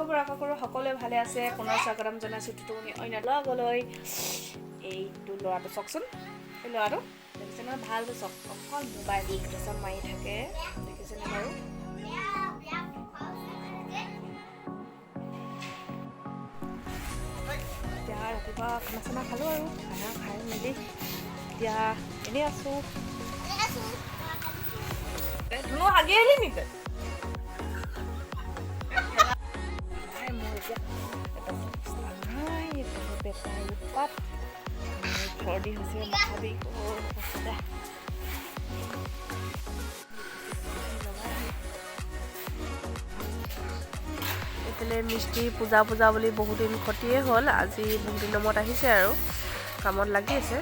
খবৰ আশা কৰোঁ সকলোৱে ভালে আছে। পুনৰ স্বাগতম জনাইছোঁ টুটুমণি অন্য লগলৈ। এইটো ল'ৰাটো চাওকচোন, এই ল'ৰাটো দেখিছেনে ভালকৈ চাওক, অকল মোবাইল তাৰপিছত মাৰি থাকে, দেখিছেনে বাৰু? এতিয়া ৰাতিপুৱা খানা চানা খালোঁ আৰু খানা খাই মেলি এতিয়া এনেই আছোঁ। ধুনু হাগি আহিলি নেকি? মোৰ এতিয়া এটা নাই বেটাৰ উৎপাত, চৰ্দি হৈছে, মাথা বিষ অৱস্থা। এইফালে মিস্ত্ৰী পূজা বুলি বহুদিন ক্ষতিয়ে হ'ল, আজি বহুদিনৰ মূৰত আহিছে আৰু কামত লাগি আছে।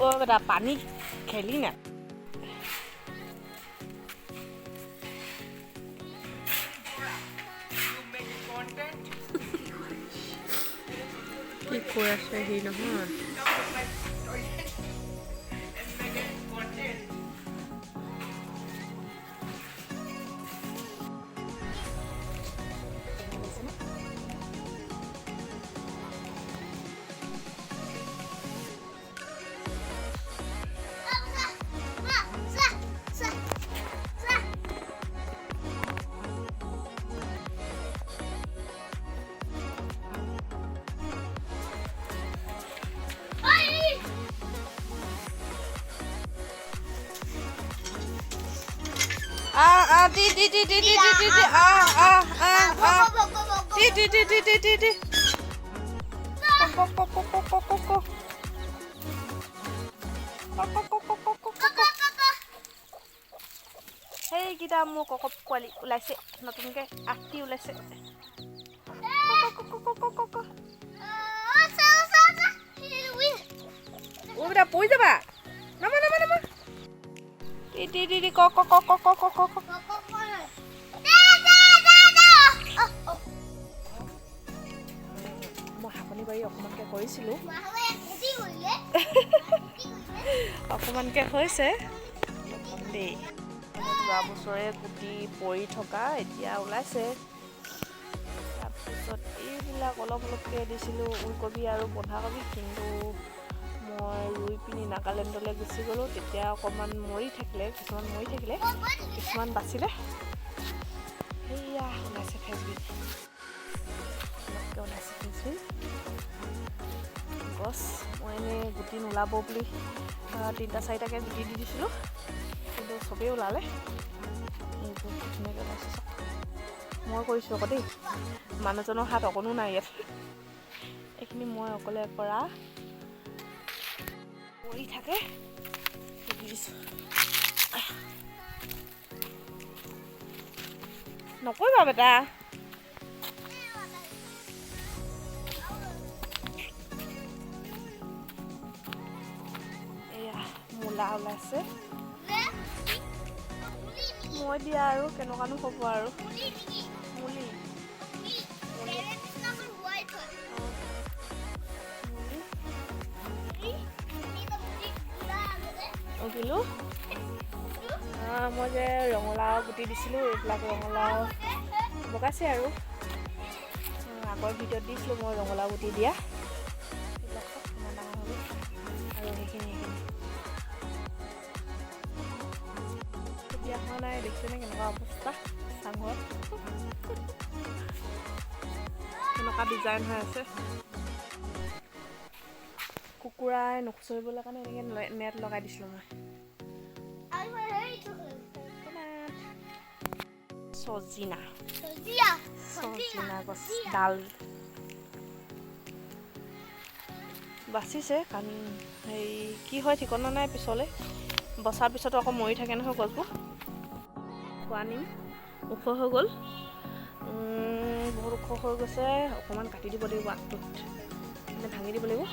অ' বেটা পানী খেলি না? কি কৈ আছে সি নহয়? সেইকেইটা মোৰ কক পোৱালি ওলাইছে, নতুনকৈ 8টি ওলাইছে। বেটা পৰি যাবা, নামা নামা নামা। মই হাঁপনি বাৰী অকণমানকৈ কৰিছিলোঁ, অকণমানকৈ হৈছে দেই। যোৱা বছৰে গুটি পৰি থকা এতিয়া ওলাইছে। তাৰপিছত এইবিলাক অলপকৈ দিছিলোঁ ওলকবি আৰু বন্ধাকবি, কিন্তু মই ৰুই পিনি নাগালেণ্ডলৈ গুচি গ'লোঁ। তেতিয়া অকণমান মৰি থাকিলে, কিছুমান বাচিলে। সেয়া ওলাইছে ফেচবিন, ওলাইছে ফেচবিন গছ। মই এনেই গুটি নোলাব বুলি 3-4টাকৈ গুটি দি দিছিলোঁ, কিন্তু চবেই ওলালে। এইবোৰ ধুনীয়াকৈ ওলাইছে চব, মই কৰিছোঁ আকৌ দেই। মানুহজনৰ হাত অকণো নাই ইয়াত, এইখিনি মই অকলে কৰা। পৰি থাকে নকৰিবা বেটা। এয়া মূলা ওলাইছে, মই দিয়া আৰু কেনেকুৱানো হ'ব আৰু। মুলি কিলো মই যে ৰঙালাও গুটি দিছিলোঁ, এইবিলাক ৰঙালাও বগাইছে আৰু। আগৰ ভিডিঅ'ত দিছিলোঁ মই ৰঙালাও গুটি দিয়া, এইবিলাক চব কিমান ডাঙৰ হ'ব। আৰু সেইখিনি এতিয়া হোৱা নাই, দেখিছেনে কেনেকুৱা অৱস্থা চাংঘৰত, কেনেকুৱা ডিজাইন হৈ আছে। কুকুৰাই নুখুচৰিবলৈ কাৰণে এনেকৈ নেট লগাই দিছিলোঁ মই। চজিনা গছ ডাল বাচিছে, কাৰণ হেৰি কি হয় ঠিকনা নাই, পিছলৈ বচাৰ পিছতো আকৌ মৰি থাকে নহয় গছবোৰ। খোৱা নিম ওখ হৈ গ'ল, বহুত ওখ হৈ গৈছে। অকণমান কাটি দিব লাগিব, আগটোত মানে ভাঙি দিব লাগিব,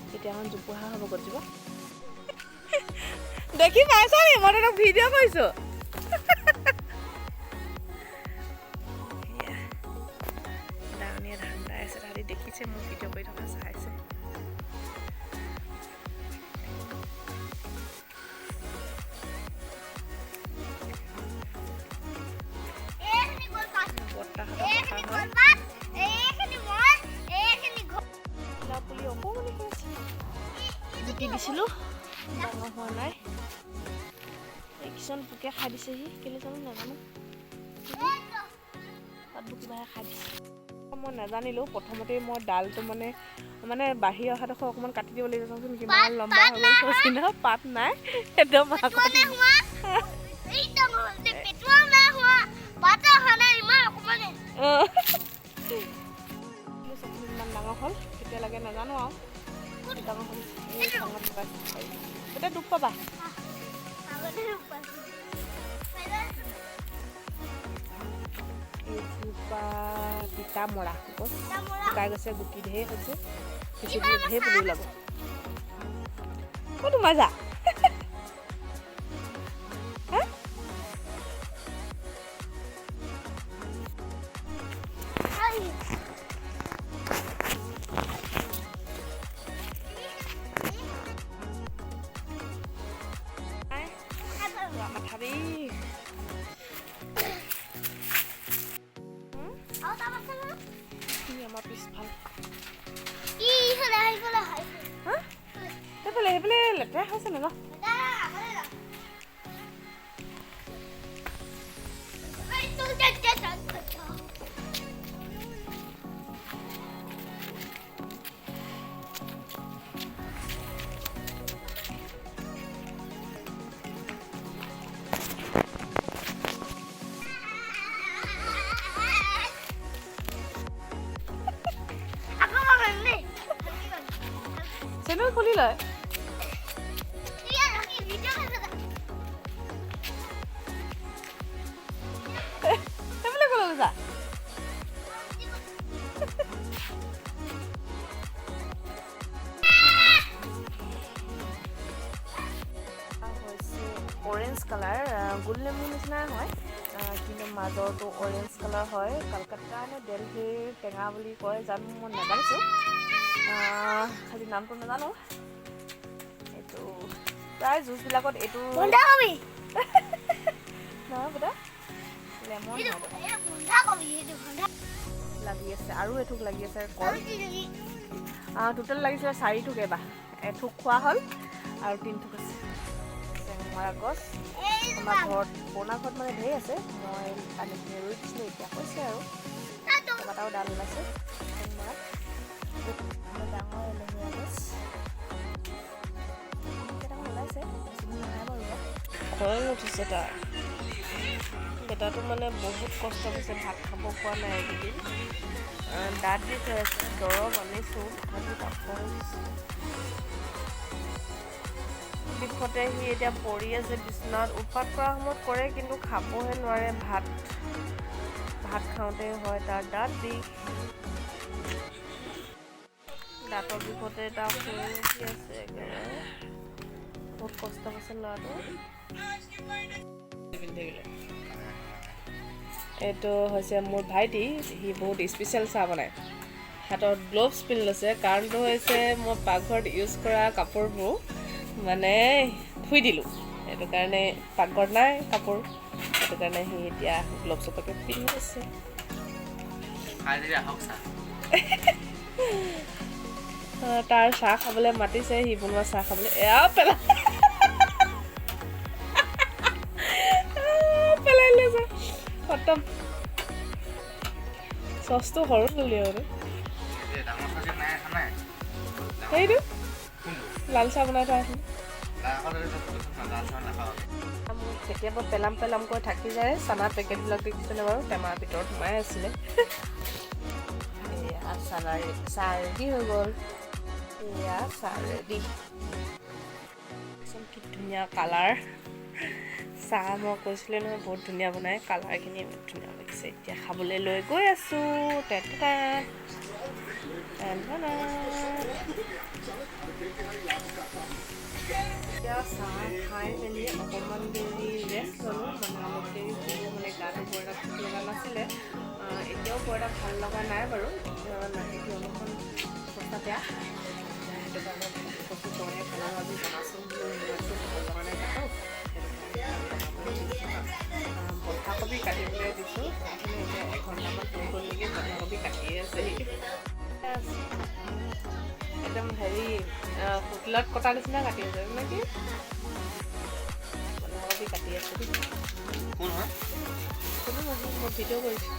তেতিয়া অকণ জোপোহা হ'ব গছজোপা। দেখি পাইছা নি? মই তোক ভিডিঅ' কৰিছোঁ। ডাঙনীয়ে ধান দাই আছে, তাহাঁতি দেখিছে মোক ভিডিঅ' কৰি থকা, চাইছে। পুলি অকণমানি হৈ আছে গুটি দিছিলোঁ ডাঙৰ হোৱা নাই এই কিছুমান পোকে খাই দিছেহি কেলৈ জানো নাজানো পাতবোৰ কিবাহে খাই দিছে মই নাজানিলোঁ প্ৰথমতেই মই ডালটো মানে বাঢ়ি অহাডোখৰ অকণমান কাটি দিব লাগিব চাওঁচোন কিমান লম্বা হৈ গ'ল কৈছে ন পাত নাই একদম ইমান ডাঙৰ হ'ল কেতিয়া লাগে নাজানো আৰু ডাঙৰ হ'ল এই ডাঙৰ এতিয়া দুখ পাবা এইজোপা তিতা মৰা শুকাই গৈছে গুটি ঢেৰ হৈছে কিছু ঢেৰ পুলি ওলাব ক'ত সোমাই যা মাথাবি আমাৰ পিছফাল সেইফালে লেতেৰা হৈছে ন চেনেল খুলি লয় সেইফালে ক'লৈ গৈছা অৰেঞ্জ কালাৰ গোল নেমুৰ নিচিনাই হয় কিন্তু মাজৰটো অৰেঞ্জ কালাৰ হয় কলকাতা নে দিল্লীৰ টেঙা বুলি কয় জানো মই নাজানিছোঁ খালি নামটো নাজানো এইটো প্ৰায় জুচবিলাকত এইটো নহয় বেটা লেমন লাগি আছে আৰু এথোক লাগি আছে কল টোটেল লাগিছিলে 4 থোক এবাৰ এথোক খোৱা হ'ল আৰু 3 থোক আছে চেংমৰা গছ আমাৰ ঘৰত পুৰণা ঘৰত মানে ঢেৰ আছে মই আনি ৰুই দিছিলোঁ এতিয়া হৈছে আৰু কেইবাটাও ডাল ওলাইছে চেংমৰা ডাঙৰ এলমীয়া গছ কেইটামান ওলাইছে নাই বাৰু খং উঠিছে তাৰ বেটাটো মানে বহুত কষ্ট হৈছে ভাত খাব পৰা নাই এইকেইদিন দাঁত দি থৈ আছে দৰৱ আনিছোঁ তথাপি তাত খং উঠিছে বিষতে সি এতিয়া পৰি আছে বিচনাত উৎপাত কৰা সময়ত কৰে কিন্তু খাবহে নোৱাৰে ভাত খাওঁতে হয় তাৰ দাঁত বিষ দাঁতৰ বিষতে তাৰ শুই উঠি আছে একেবাৰে বহুত কষ্ট পাইছে ল'ৰাটো এইটো হৈছে মোৰ ভাইটি সি বহুত স্পেচিয়েল চাহ বনায় হাতত গ্ল'ভছ পিন্ধি লৈছে কাৰণটো হৈছে মই পাকঘৰত ইউজ কৰা কাপোৰবোৰ মানে ধুই দিলোঁ সেইটো কাৰণে পাকঘৰত নাই কাপোৰ সেইটো কাৰণে সি এতিয়া গ্ল'ভছ পেকেট পিন্ধি লৈছে তাৰ চাহ খাবলৈ মাতিছে সি বনোৱা চাহ খাবলৈ এয়া পেলাই লৈছে খতম চচটো সৰু উলিয়াব সেইটো লাল চাহ বনাই থোৱা আছিল মোক কেতিয়াবা পেলামকৈ থাকি যায় চানা পেকেটবিলাক দেখিছিলে বাৰু টেমাৰ ভিতৰত সোমাই আছিলে এয়া চাহ ৰেডি হৈ গ'ল এয়া চাহ ৰেডি কি ধুনীয়া কালাৰ চাহ মই কৈছিলোঁ নহয় বহুত ধুনীয়া বনাই কালাৰখিনি ধুনীয়া লাগিছে এতিয়া খাবলৈ লৈ গৈ আছোঁ এতিয়া চাহ খাই মেলি অকণমান দেৰি ৰেষ্ট ল'লোঁ মানে অলপ দেৰি মানে গাটো বৰ এটা ঠিক লগা নাছিলে এতিয়াও বৰ এটা ভাল লগা নাই বাৰু নাকেটো অলপমান অৱস্থা বেয়া সেইটো কাৰণে কৈছোঁ তই খানা আজি বনাচোন বুলি ভাল লগা নাই সেইটো বন্ধাকবি কাটিবলৈ দিছোঁ। এতিয়া 1 ঘণ্টামান হৈ গ'ল নেকি, বন্ধাকবি কাটিয়ে আছে। একদম হেৰি হোটেলত কটা নিচিনা কাটি আছে নেকি? বন্ধাকবি কাটি আছে দেই। কোন হয়? কোনো নহয়, মই ভিডিঅ' কৰিছোঁ।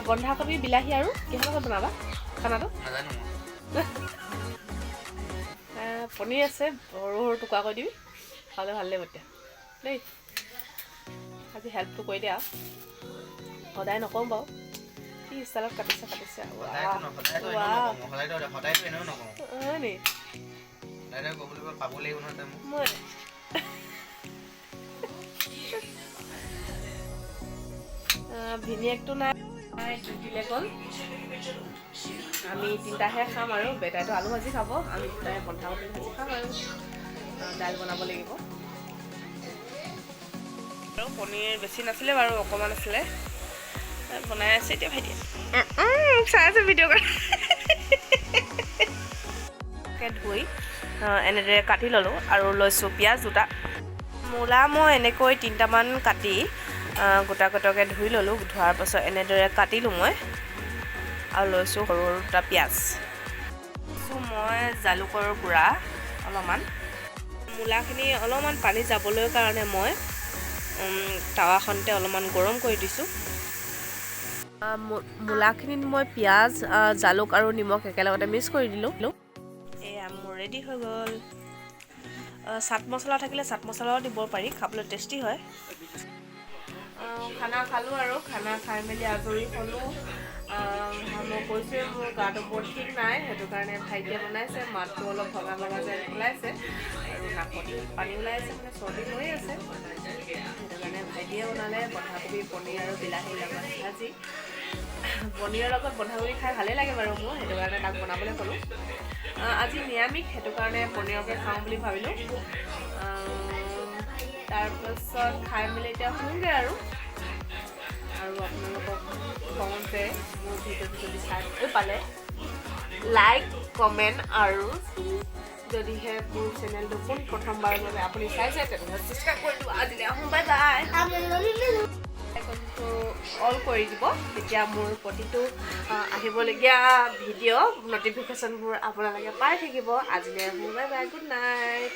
বন্ধাকবি, বিলাহী আৰু কিহৰ লগত বনাবা খানাটো? নাজানো। পনীৰ আছে, সৰু সৰু টুকুৰা কৰি দিবি, খালে ভাল লাগিব এতিয়া দেই। আজি হেল্পটো কৰি দিয়া, সদায় নকওঁ বাৰু। কি ষ্টাইলত কাটিছে হয় নি? ভিনিয়েকটো নাই দিলে গ'ল। আমি 3টাহে খাম আৰু বেটাইটো আলু ভাজি খাব, আমি 2টাহে বন্ধাকবি ভাজি খাম আৰু দাইল বনাব লাগিব। আৰু পনীৰ বেছি নাছিলে বাৰু, অকণমান আছিলে, বনাই আছে এতিয়া ভাইটিয়ে। চাই আছে ভিডিঅ' কৰি। ধুই এনেদৰে কাটি ল'লোঁ আৰু লৈছোঁ পিঁয়াজ 2টা। মূলা মই এনেকৈ 3টামান কাটি গোটা গোটাকৈ ধুই ল'লোঁ। ধোৱাৰ পাছত এনেদৰে কাটিলোঁ মই আৰু লৈছোঁ সৰু সৰু 2টা পিঁয়াজ। মই জালুকৰ গুড়া অলপমান, মূলাখিনি অলপমান পানী যাবলৈ কাৰণে মই টাৱাখনতে অলপমান গৰম কৰি দিছোঁ। মূলাখিনিত মই পিঁয়াজ, জালুক আৰু নিমখ একেলগতে মিক্স কৰি দিলোঁ। এয়া মোৰ ৰেডি হৈ গ'ল। চাট মছলা থাকিলে চাট মছলাও দিব পাৰি, খাবলৈ টেষ্টি হয়। খানা খালোঁ আৰু খানা খাই মেলি আজৰি হ'লোঁ। মই কৈছোঁৱে মোৰ গাটো বৰ ঠিক নাই, সেইটো কাৰণে ভাইটিয়ে বনাইছে। মাতটো অলপ ভগা ভগা যেন ওলাইছে আৰু নাকত পানী ওলাইছে, মানে চৰ্দি হৈ আছে। সেইটো কাৰণে ভাইটিয়ে বনালে বন্ধাকবি, পনীৰ আৰু বিলাহীৰ লগত ভাজি। পনীৰৰ লগত বন্ধাকবি খাই ভালেই লাগে বাৰু মোৰ, সেইটো কাৰণে তাক বনাবলৈ ক'লোঁ। আজি নিৰামিষ, সেইটো কাৰণে পনীৰকে খাওঁ বুলি ভাবিলোঁ। তাৰপাছত খাই মেলি এতিয়া শুওঁগৈ আৰু আপোনালোকক কওঁ যে মোৰ ভিডিঅ'টো যদি চাই পালে লাইক, কমেণ্ট আৰু যদিহে মোৰ চেনেলটো প্ৰথমবাৰৰ বাবে আপুনি চাইছে তেনেহ'লে ছাবস্ক্ৰাইব কৰি দিব। আজিলৈ আহোঁ, বাই বাই। আইকনটো অল কৰি দিব, তেতিয়া মোৰ প্ৰতিটো আহিবলগীয়া ভিডিঅ' নটিফিকেশ্যনবোৰ আপোনালোকে পাই থাকিব। আজিলৈ আহোঁ, বাই বাই, গুড নাইট।